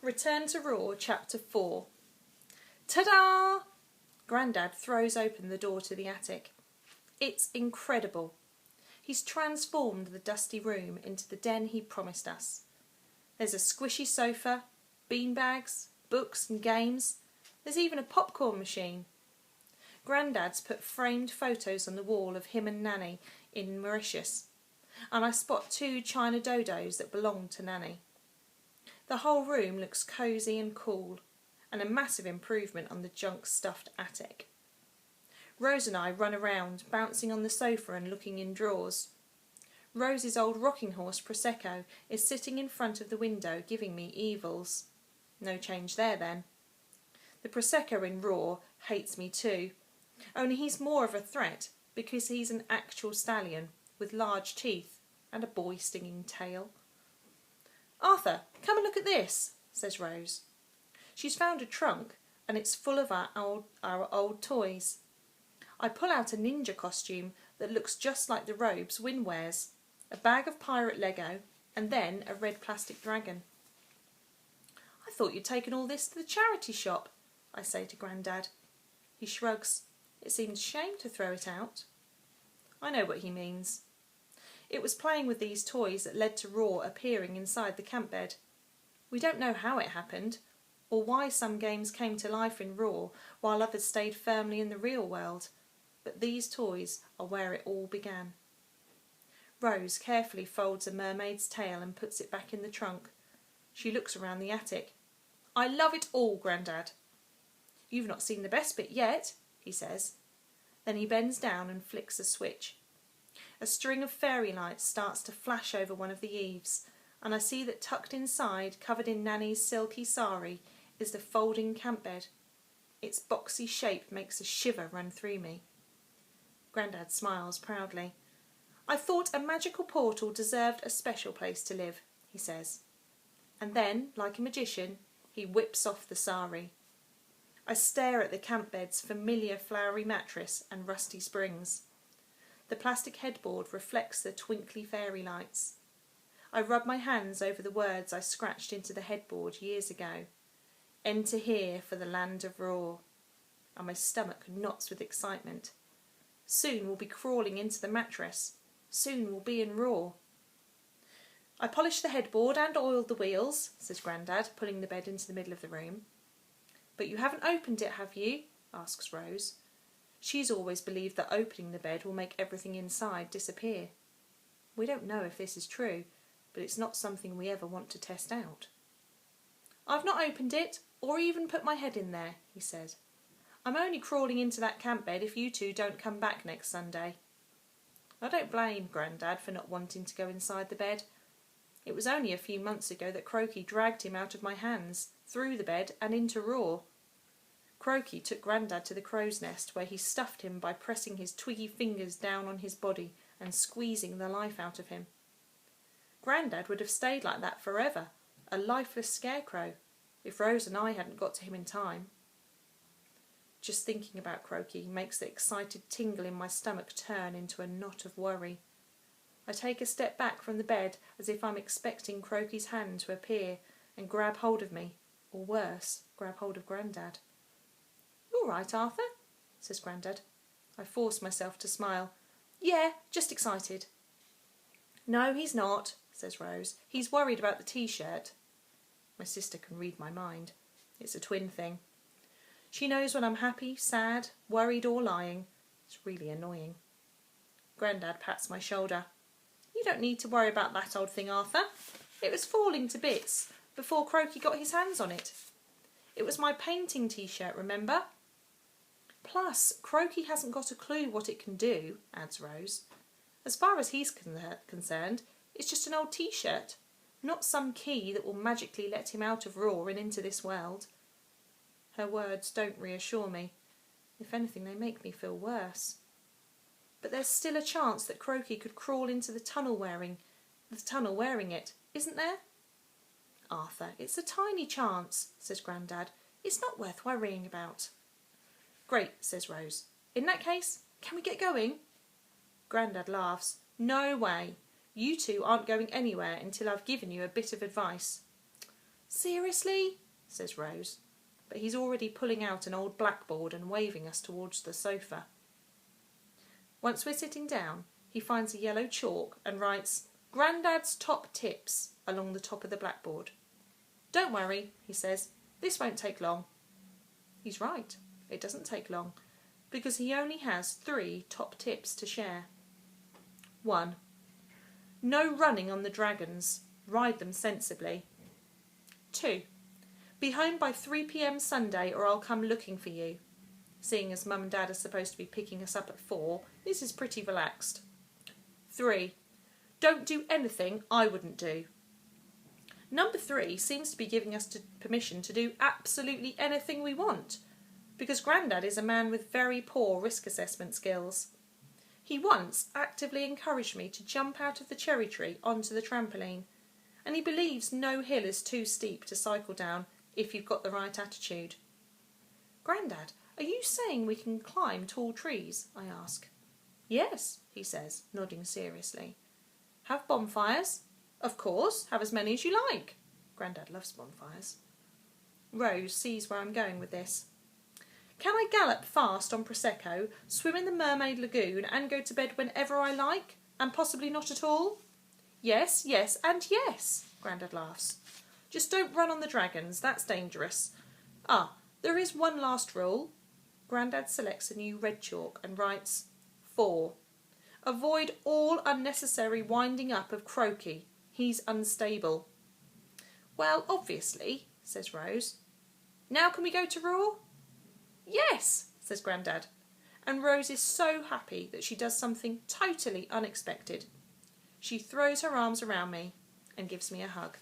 Return to Raw, Chapter 4. Ta-da! Grandad throws open the door to the attic. It's incredible. He's transformed the dusty room into the den he promised us. There's a squishy sofa, beanbags, books and games. There's even a popcorn machine. Grandad's put framed photos on the wall of him and Nanny in Mauritius, and I spot 2 china dodos that belong to Nanny. The whole room looks cosy and cool, and a massive improvement on the junk-stuffed attic. Rose and I run around, bouncing on the sofa and looking in drawers. Rose's old rocking horse, Prosecco, is sitting in front of the window giving me evils. No change there then. The Prosecco in Raw hates me too, only he's more of a threat because he's an actual stallion with large teeth and a boy-stinging tail. "Arthur, come and look at this," says Rose. She's found a trunk and it's full of our old toys. I pull out a ninja costume that looks just like the robes Win wears, a bag of pirate Lego, and then a red plastic dragon. "I thought you'd taken all this to the charity shop," I say to Grandad. He shrugs. It seems a shame to throw it out. I know what he means. It was playing with these toys that led to Raw appearing inside the camp bed. We don't know how it happened, or why some games came to life in Raw while others stayed firmly in the real world, but these toys are where it all began. Rose carefully folds a mermaid's tail and puts it back in the trunk. She looks around the attic. "I love it all, Grandad." "You've not seen the best bit yet," he says. Then he bends down and flicks a switch. A string of fairy lights starts to flash over one of the eaves, and I see that tucked inside, covered in Nanny's silky sari, is the folding camp bed. Its boxy shape makes a shiver run through me. Grandad smiles proudly. "I thought a magical portal deserved a special place to live," he says. And then, like a magician, he whips off the sari. I stare at the camp bed's familiar flowery mattress and rusty springs. The plastic headboard reflects the twinkly fairy lights. I rub my hands over the words I scratched into the headboard years ago. "Enter here for the land of Raw." And my stomach knots with excitement. Soon we'll be crawling into the mattress. Soon we'll be in Raw. "I polished the headboard and oiled the wheels," says Grandad, pulling the bed into the middle of the room. "But you haven't opened it, have you?" asks Rose. She's always believed that opening the bed will make everything inside disappear. We don't know if this is true, but it's not something we ever want to test out. "I've not opened it, or even put my head in there," he said. "I'm only crawling into that camp bed if you 2 don't come back next Sunday." I don't blame Grandad for not wanting to go inside the bed. It was only a few months ago that Croaky dragged him out of my hands, through the bed and into Raw. Croaky took Grandad to the crow's nest, where he stuffed him by pressing his twiggy fingers down on his body and squeezing the life out of him. Grandad would have stayed like that forever, a lifeless scarecrow, if Rose and I hadn't got to him in time. Just thinking about Croaky makes the excited tingle in my stomach turn into a knot of worry. I take a step back from the bed as if I'm expecting Croaky's hand to appear and grab hold of me, or worse, grab hold of Grandad. "You all right, Arthur?" says Grandad. I force myself to smile. "Yeah, just excited." "No, he's not," says Rose. "He's worried about the T-shirt." My sister can read my mind. It's a twin thing. She knows when I'm happy, sad, worried or lying. It's really annoying. Grandad pats my shoulder. "You don't need to worry about that old thing, Arthur. It was falling to bits before Croaky got his hands on it. It was my painting T-shirt, remember? Plus, Croaky hasn't got a clue what it can do," adds Rose. "As far as he's concerned, it's just an old T-shirt, not some key that will magically let him out of Raw and into this world." Her words don't reassure me. If anything, they make me feel worse. But there's still a chance that Croaky could crawl into the tunnel wearing it, isn't there? "Arthur, it's a tiny chance," says Grandad. "It's not worth worrying about." "Great," says Rose. "In that case, can we get going?" Grandad laughs. "No way. You 2 aren't going anywhere until I've given you a bit of advice." Seriously? Says Rose, but he's already pulling out an old blackboard and waving us towards the sofa. Once we're sitting down, he finds a yellow chalk and writes Grandad's Top Tips along the top of the blackboard. Don't worry, he says, this won't take long. He's right, it doesn't take long, because he only has 3 top tips to share. 1. No running on the dragons, ride them sensibly. 2. Be home by 3 p.m. Sunday or I'll come looking for you. Seeing as Mum and Dad are supposed to be picking us up at 4, this is pretty relaxed. 3. Don't do anything I wouldn't do. Number 3 seems to be giving us permission to do absolutely anything we want, because Grandad is a man with very poor risk assessment skills. He once actively encouraged me to jump out of the cherry tree onto the trampoline, and he believes no hill is too steep to cycle down if you've got the right attitude. Grandad, are you saying we can climb tall trees? I ask. Yes, he says, nodding seriously. Have bonfires? Of course, have as many as you like. Grandad loves bonfires. Rose sees where I'm going with this. Can I gallop fast on Prosecco, swim in the Mermaid Lagoon and go to bed whenever I like, and possibly not at all? Yes, yes and yes, Grandad laughs. Just don't run on the dragons, that's dangerous. Ah, there is one last rule. Grandad selects a new red chalk and writes 4. Avoid all unnecessary winding up of Croaky. He's unstable. Well, obviously, says Rose. Now can we go to Raw? Yes, says Grandad. And Rose is so happy that she does something totally unexpected. She throws her arms around me and gives me a hug.